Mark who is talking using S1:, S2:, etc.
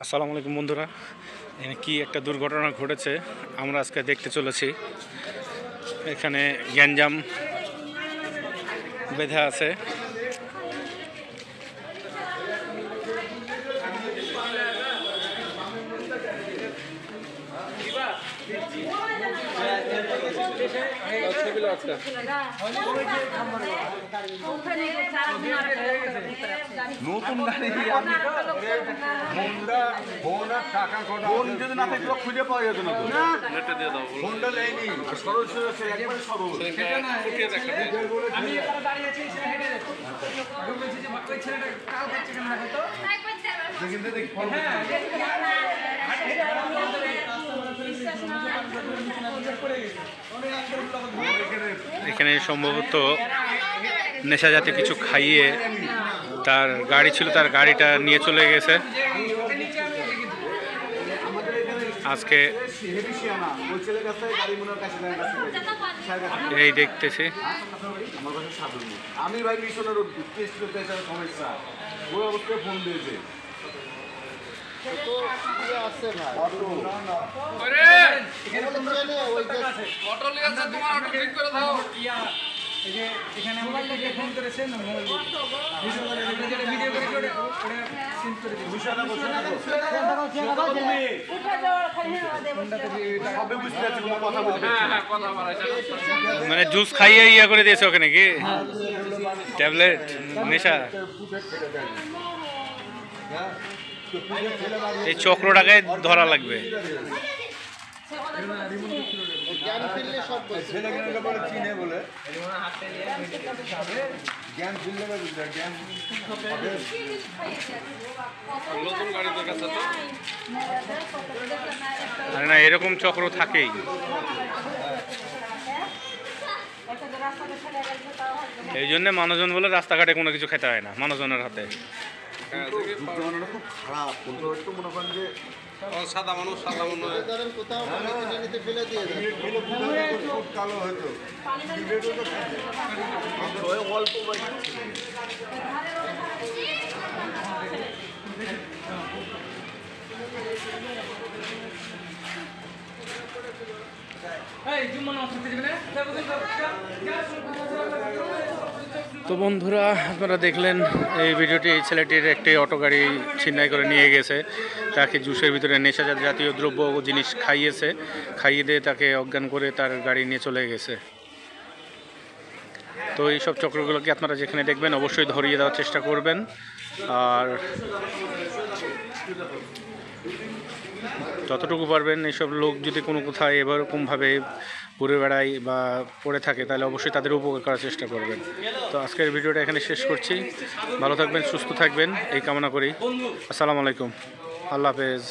S1: আসসালামু আলাইকুম বন্ধুরা, এখানে কি একটা দুর্ঘটনা ঘটেছে আমরা আজকে দেখতে চলেছি। এখানে গ্যাঞ্জাম বেঁধে আছে।
S2: নতুন গাড়ি ফোন যদি না থাকলে খুঁজে পাওয়া যেত না। ফোনটা নেয়নি, সরল একবার সরল।
S1: এখানে সম্ভবত নেশা জাতীয় কিছু খাইয়ে তার গাড়ি ছিল, তার গাড়িটা নিয়ে চলে গেছে। আজকে এই দেখতেছি
S2: আমি ভাই মিশনের সমস্যা ওই অবস্থায় ফোন দিয়েছে।
S1: মানে জুস খাইয়ে ইয়া করে দিয়েছে ওখানে কি ট্যাবলেট নেশা। এই চক্রটাকে ধরা লাগবে। আরে না, এরকম চক্র থাকেই। এই জন্য মানুষজন বলে রাস্তাঘাটে কোনো কিছু খেতে হয় না মানুষজনের হাতে।
S2: খুব খারাপ, কিন্তু একটু মনে করেন যে
S3: সাদা মানুষ
S2: কালো হয়তো অল্প
S1: তো বন্ধুরা, আপনারা দেখলেন এই ভিডিওটি। এই ছেলেটির একটি অটো গাড়ি ছিনতাই করে নিয়ে গেছে। তাকে জুসের ভিতরে নেশা জাতীয় দ্রব্য জিনিস খাইয়েছে, খাইয়ে দিয়ে তাকে অজ্ঞান করে তার গাড়ি নিয়ে চলে গেছে। তো এইসব চক্রগুলোকে আপনারা যেখানে দেখবেন অবশ্যই ধরিয়ে দেওয়ার চেষ্টা করবেন। আর যতটুকু পারবেন এইসব লোক যদি কোনো কোথায় এরকমভাবে ঘুরে বেড়ায় বা পড়ে থাকে তাহলে অবশ্যই তাদের উপকার করার চেষ্টা করবেন। তো আজকের ভিডিওটা এখানে শেষ করছি। ভালো থাকবেন, সুস্থ থাকবেন এই কামনা করি। আসসালামু আলাইকুম, আল্লাহ হাফেজ।